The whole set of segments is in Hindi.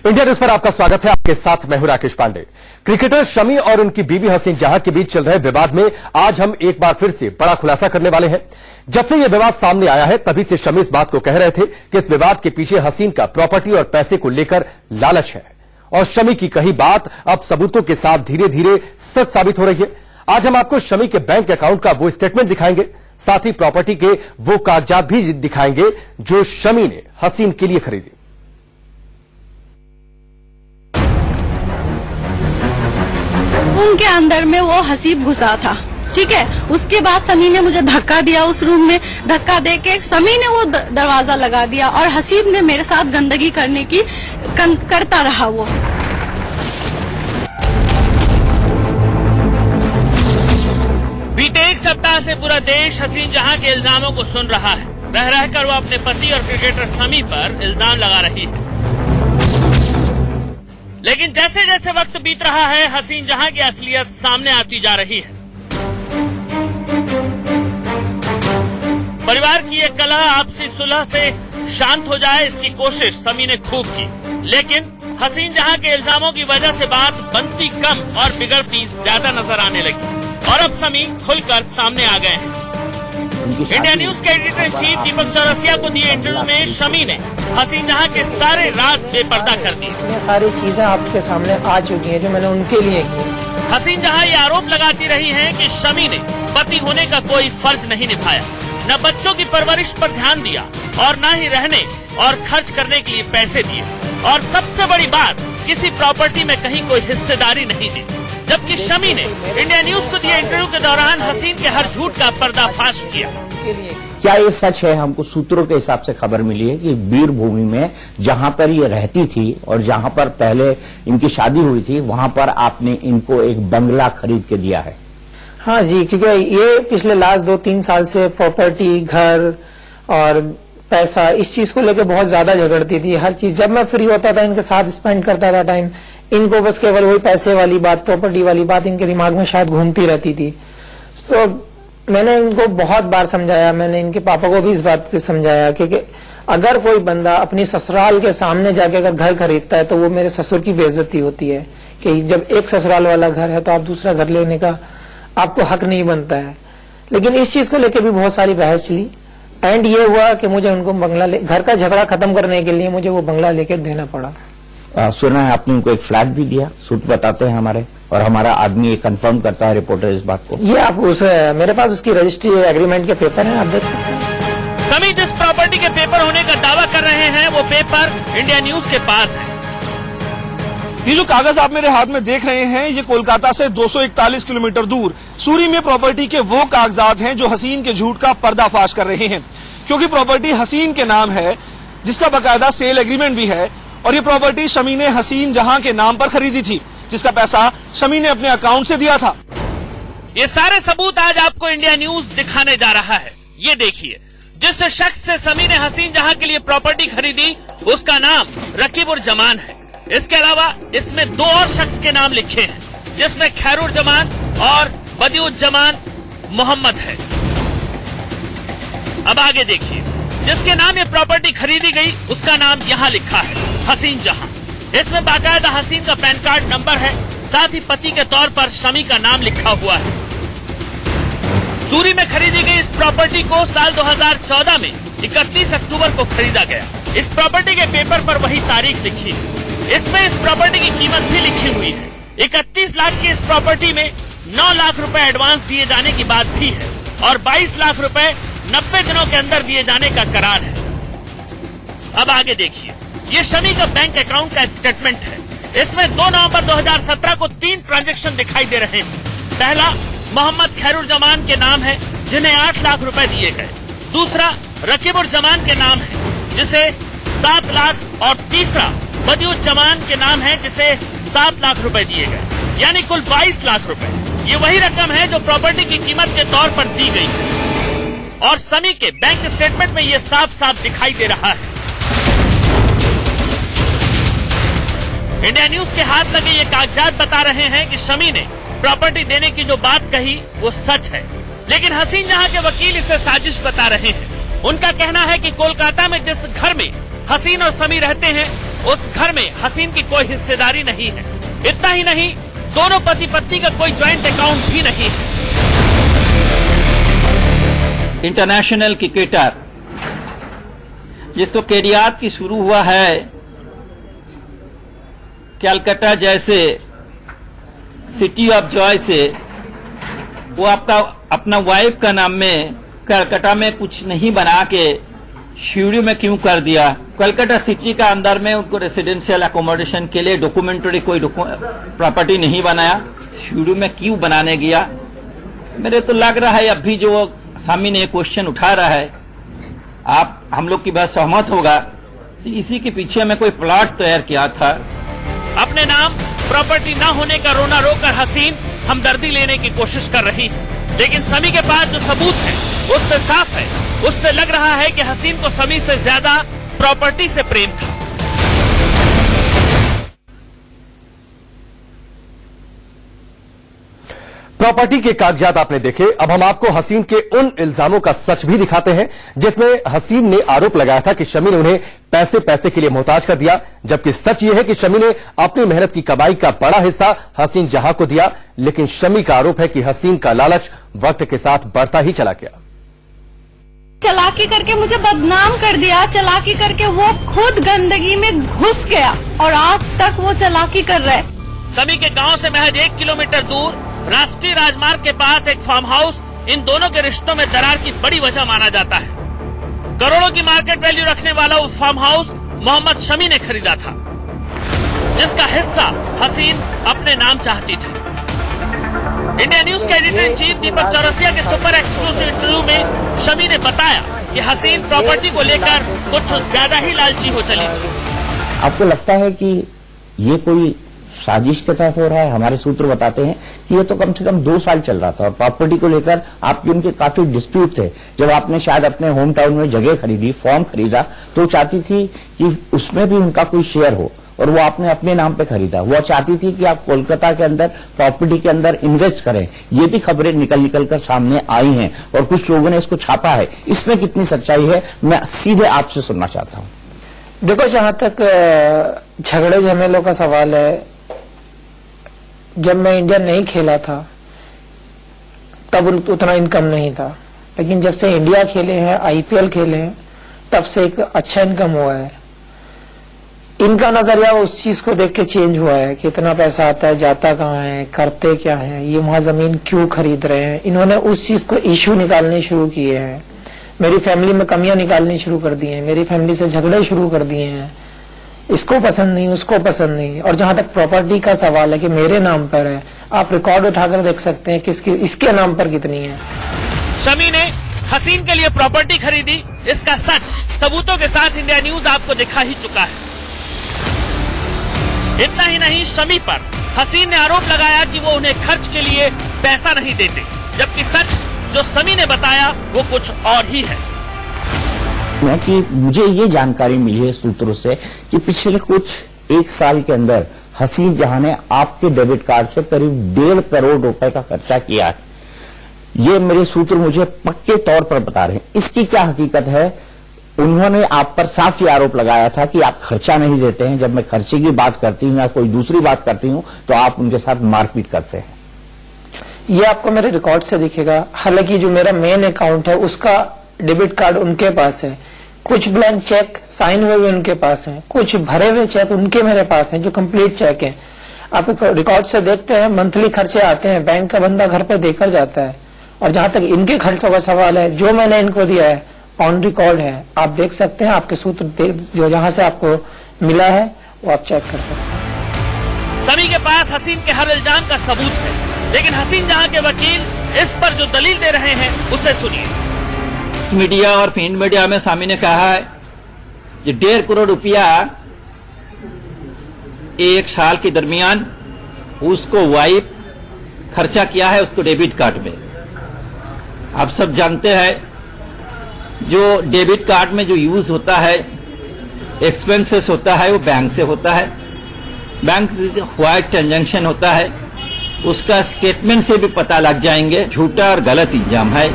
इंडिया न्यूज पर आपका स्वागत है। आपके साथ मैं हूं राकेश पांडे। क्रिकेटर शमी और उनकी बीवी हसीन जहां के बीच चल रहे विवाद में आज हम एक बार फिर से बड़ा खुलासा करने वाले हैं। जब से यह विवाद सामने आया है तभी से शमी इस बात को कह रहे थे कि इस विवाद के पीछे हसीन का प्रॉपर्टी और पैसे को लेकर लालच है और शमी की कही बात अब सबूतों के साथ धीरे धीरे सच साबित हो रही है। आज हम आपको शमी के बैंक अकाउंट का वो स्टेटमेंट दिखाएंगे, साथ ही प्रॉपर्टी के वो कागजात भी दिखाएंगे जो शमी ने हसीन के लिए खरीदी। उनके अंदर में वो हसीब घुसा था, ठीक है। उसके बाद समी ने मुझे धक्का दिया, उस रूम में धक्का देके समी ने वो दरवाजा लगा दिया और हसीब ने मेरे साथ गंदगी करने की करता रहा। वो बीते एक सप्ताह से पूरा देश हसीन जहां के इल्जामों को सुन रहा है। रह रहकर वो अपने पति और क्रिकेटर शमी पर इल्जाम लगा रही है, लेकिन जैसे जैसे वक्त बीत रहा है हसीन जहां की असलियत सामने आती जा रही है। परिवार की ये कलह आपसी सुलह से शांत हो जाए इसकी कोशिश शमी ने खूब की, लेकिन हसीन जहां के इल्जामों की वजह से बात बनती कम और बिगड़ती ज्यादा नजर आने लगी और अब शमी खुलकर सामने आ गए हैं। इंडिया न्यूज के एडिटर इन चीफ दीपक चौरसिया को दिए इंटरव्यू में शमी ने हसीन जहां के सारे राज बेपर्दा कर दिए। ये सारी चीजें आपके सामने आ चुकी हैं जो मैंने उनके लिए की। हसीन जहां ये आरोप लगाती रही हैं कि शमी ने पति होने का कोई फर्ज नहीं निभाया, न बच्चों की परवरिश पर ध्यान दिया और न ही रहने और खर्च करने के लिए पैसे दिए, और सबसे बड़ी बात किसी प्रॉपर्टी में कहीं कोई हिस्सेदारी नहीं दी। जबकि शमी ने इंडिया न्यूज को दिए इंटरव्यू के दौरान हसीन के हर झूठ का पर्दाफाश किया। क्या ये सच है? हमको सूत्रों के हिसाब से खबर मिली है कि वीरभूमि में जहां पर ये रहती थी और जहां पर पहले इनकी शादी हुई थी वहां पर आपने इनको एक बंगला खरीद के दिया है। हाँ जी, क्योंकि ये पिछले लास्ट 2-3 साल से प्रॉपर्टी, घर और पैसा, इस चीज को लेकर बहुत ज्यादा झगड़ती थी। हर चीज जब मैं फ्री होता था इनके साथ स्पेंड करता था टाइम, इनको बस केवल वही पैसे वाली बात, प्रॉपर्टी वाली बात इनके दिमाग में शायद घूमती रहती थी। तो मैंने इनको बहुत बार समझाया, मैंने इनके पापा को भी इस बात पे समझाया कि अगर कोई बंदा अपनी ससुराल के सामने जाके अगर घर खरीदता है तो वो मेरे ससुर की बेइज्जती होती है कि जब एक ससुराल वाला घर है तो आप दूसरा घर लेने का आपको हक नहीं बनता है। लेकिन इस चीज को लेकर भी बहुत सारी बहस चली एंड ये हुआ कि मुझे उनको बंगला घर का झगड़ा खत्म करने के लिए मुझे वो बंगला लेकर देना पड़ा। सुना है आपने उनको एक फ्लैट भी दिया, सूत्र बताते हैं हमारे, और हमारा आदमी ये कंफर्म करता है, रिपोर्टर इस बात को। ये आप मेरे पास उसकी रजिस्ट्री एग्रीमेंट के पेपर हैं, आप देख सकते हैं। शमी जिस प्रॉपर्टी के पेपर होने का दावा कर रहे हैं वो पेपर इंडिया न्यूज के पास है। ये जो कागज आप मेरे हाथ में देख रहे हैं ये कोलकाता से 241 किलोमीटर दूर सूरी में प्रॉपर्टी के वो कागजात हैं जो हसीन के झूठ का पर्दाफाश कर रहे हैं, क्योंकि प्रॉपर्टी हसीन के नाम है जिसका बाकायदा सेल एग्रीमेंट भी है, और ये प्रॉपर्टी शमी ने हसीन जहां के नाम पर खरीदी थी जिसका पैसा शमी ने अपने अकाउंट से दिया था। ये सारे सबूत आज आपको इंडिया न्यूज दिखाने जा रहा है। ये देखिए, जिस शख्स से शमी ने हसीन जहां के लिए प्रॉपर्टी खरीदी उसका नाम रकीबुर जमान है। इसके अलावा इसमें 2 और शख्स के नाम लिखे हैं जिसमें खैरुर जमान और बदिउज जमान मोहम्मद है। अब आगे देखिए, जिसके नाम ये प्रॉपर्टी खरीदी गई उसका नाम यहाँ लिखा है हसीन जहां। इसमें बाकायदा हसीन का पैन कार्ड नंबर है, साथ ही पति के तौर पर शमी का नाम लिखा हुआ है। सूरी में खरीदी गई इस प्रॉपर्टी को साल 2014 में 31 अक्टूबर को खरीदा गया। इस प्रॉपर्टी के पेपर पर वही तारीख लिखी है। इसमें इस प्रॉपर्टी की कीमत भी लिखी हुई है। 31 लाख की इस प्रॉपर्टी में 9 लाख रुपए एडवांस दिए जाने की बात भी है और 22 लाख रुपए 90 दिनों के अंदर दिए जाने का करार है। अब आगे देखिए, ये शमी का बैंक अकाउंट का स्टेटमेंट है। इसमें 2 नवंबर 2017 को 3 ट्रांजैक्शन दिखाई दे रहे हैं। पहला मोहम्मद खैरुर जमान के नाम है जिन्हें 8 लाख रुपए दिए गए। दूसरा रकीबुर जमान के नाम है जिसे 7 लाख, और तीसरा बदिउज जमान के नाम है जिसे 7 लाख रुपए दिए गए, यानी कुल 22 लाख रुपए। ये वही रकम है जो प्रॉपर्टी की कीमत के तौर पर दी गई है और शमी के बैंक स्टेटमेंट में ये साफ साफ दिखाई दे रहा है। इंडिया न्यूज के हाथ लगे ये कागजात बता रहे हैं कि शमी ने प्रॉपर्टी देने की जो बात कही वो सच है, लेकिन हसीन जहां के वकील इसे साजिश बता रहे हैं। उनका कहना है कि कोलकाता में जिस घर में हसीन और शमी रहते हैं उस घर में हसीन की कोई हिस्सेदारी नहीं है। इतना ही नहीं, दोनों पति पत्नी का कोई ज्वाइंट अकाउंट भी नहीं है। इंटरनेशनल क्रिकेटर जिसको कैरियर की शुरू हुआ है कलकत्ता जैसे सिटी ऑफ जॉय से, वो आपका अपना वाइफ का नाम में कलकत्ता में कुछ नहीं बना के शिवड़ी में क्यों कर दिया? कलकत्ता सिटी का अंदर में उनको रेसिडेंशियल अकोमोडेशन के लिए डॉक्यूमेंटरी कोई प्रॉपर्टी नहीं बनाया, शिवड़ी में क्यों बनाने गया? मेरे तो लग रहा है अभी जो स्वामी ने क्वेश्चन उठा रहा है, आप हम लोग की बात सहमत होगा, इसी के पीछे में कोई प्लॉट तैयार किया था। अपने नाम प्रॉपर्टी न होने का रोना रोकर हसीन हमदर्दी लेने की कोशिश कर रही है, लेकिन समी के पास जो सबूत है उससे साफ है, उससे लग रहा है कि हसीन को समी से ज्यादा प्रॉपर्टी से प्रेम था। प्रॉपर्टी के कागजात आपने देखे। अब हम आपको हसीन के उन इल्जामों का सच भी दिखाते हैं जिसमें हसीन ने आरोप लगाया था कि शमी ने उन्हें पैसे के लिए मोहताज कर दिया, जबकि सच यह है कि शमी ने अपनी मेहनत की कमाई का बड़ा हिस्सा हसीन जहां को दिया। लेकिन शमी का आरोप है कि हसीन का लालच वक्त के साथ बढ़ता ही चला गया। चालाकी करके मुझे बदनाम कर दिया, चालाकी करके वो खुद गंदगी में घुस गया और आज तक वो चालाकी कर रहा है। समी के गांव से महज 1 किलोमीटर दूर राष्ट्रीय राजमार्ग के पास एक फार्म हाउस इन दोनों के रिश्तों में दरार की बड़ी वजह माना जाता है। करोड़ों की मार्केट वैल्यू रखने वाला वो फार्म हाउस मोहम्मद शमी ने खरीदा था, जिसका हिस्सा हसीन अपने नाम चाहती थी। इंडिया न्यूज के एडिटर इन चीफ दीपक चौरसिया के सुपर एक्सक्लूसिव इंटरव्यू में शमी ने बताया कि हसीन प्रॉपर्टी को लेकर कुछ ज्यादा ही लालची हो चली थी। आपको लगता है कि ये कोई साजिश के तहत हो रहा है? हमारे सूत्र बताते हैं कि ये तो कम से कम 2 साल चल रहा था और प्रॉपर्टी को लेकर आपके उनके काफी डिस्प्यूट थे। जब आपने शायद अपने होम टाउन में जगह खरीदी, फॉर्म खरीदा, तो चाहती थी कि उसमें भी उनका कोई शेयर हो और वो आपने अपने नाम पे खरीदा। वो चाहती थी कि आप कोलकाता के अंदर प्रॉपर्टी के अंदर इन्वेस्ट करें। ये भी खबरें निकल कर सामने आई हैं और कुछ लोगों ने इसको छापा है। इसमें कितनी सच्चाई है, मैं सीधे आपसे सुनना चाहता हूं। देखो, जहां तक झगड़े झमेलों का सवाल है, जब मैं इंडिया नहीं खेला था तब उतना इनकम नहीं था, लेकिन जब से इंडिया खेले हैं, आईपीएल खेले हैं, तब से एक अच्छा इनकम हुआ है। इनका नजरिया उस चीज को देख के चेंज हुआ है कि इतना पैसा आता है, जाता कहाँ है, करते क्या है, ये वहां जमीन क्यों खरीद रहे हैं। इन्होंने उस चीज को इश्यू निकालने शुरू किए हैं, मेरी फैमिली में कमियां निकालनी शुरू कर दी हैं, मेरी फैमिली से झगड़े शुरू कर दिए हैं, इसको पसंद नहीं, उसको पसंद नहीं। और जहां तक प्रॉपर्टी का सवाल है कि मेरे नाम पर है, आप रिकॉर्ड उठाकर देख सकते हैं किसकी इसके नाम पर कितनी है। शमी ने हसीन के लिए प्रॉपर्टी खरीदी, इसका सच सबूतों के साथ इंडिया न्यूज आपको दिखा ही चुका है। इतना ही नहीं, शमी पर हसीन ने आरोप लगाया कि वो उन्हें खर्च के लिए पैसा नहीं देते, जबकि सच जो शमी ने बताया वो कुछ और ही है। कि मुझे ये जानकारी मिली है सूत्रों से कि पिछले कुछ 1 साल के अंदर हसीन जहां ने आपके डेबिट कार्ड से करीब 1.5 करोड़ रुपए का खर्चा किया है। ये मेरे सूत्र मुझे पक्के तौर पर बता रहे हैं। इसकी क्या हकीकत है? उन्होंने आप पर साफ ये आरोप लगाया था कि आप खर्चा नहीं देते हैं। जब मैं खर्चे की बात करती हूँ या कोई दूसरी बात करती हूँ तो आप उनके साथ मारपीट करते हैं। ये आपको मेरे रिकॉर्ड से दिखेगा। हालांकि जो मेरा मेन अकाउंट है उसका डेबिट कार्ड उनके पास है, कुछ ब्लैंक चेक साइन हुए उनके पास हैं, कुछ भरे हुए चेक उनके मेरे पास हैं जो कंप्लीट चेक हैं। आप रिकॉर्ड से देखते हैं, मंथली खर्चे आते हैं, बैंक का बंदा घर पे देकर जाता है। और जहां तक इनके खर्चों का सवाल है, जो मैंने इनको दिया है ऑन रिकॉर्ड है, आप देख सकते हैं। आपके सूत्र जो जहां से आपको मिला है वो आप चेक कर सकते हैं। समी के पास हसीन के हर इल्जाम का सबूत है, लेकिन हसीन जहां के वकील इस पर जो दलील दे रहे हैं उसे सुनिए। मीडिया और प्रिंट मीडिया में स्वामी ने कहा है कि 1.5 करोड़ रुपया 1 साल के दरमियान उसको वाइफ खर्चा किया है उसको डेबिट कार्ड में। आप सब जानते हैं जो डेबिट कार्ड में जो यूज होता है, एक्सपेंसेस होता है, वो बैंक से होता है। बैंक से व्हाइट ट्रांजैक्शन होता है, उसका स्टेटमेंट से भी पता लग जाएंगे झूठा और गलत इल्जाम है।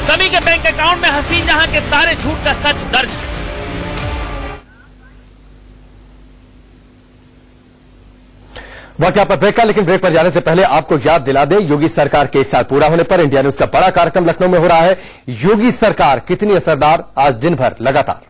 समी के बैंक अकाउंट में हसीन जहां के सारे झूठ का सच दर्ज है। वक्त यहाँ पर ब्रेक का, लेकिन ब्रेक पर जाने से पहले आपको याद दिला दें, योगी सरकार के 1 साल पूरा होने पर इंडिया न्यूज का बड़ा कार्यक्रम लखनऊ में हो रहा है। योगी सरकार कितनी असरदार, आज दिन भर लगातार।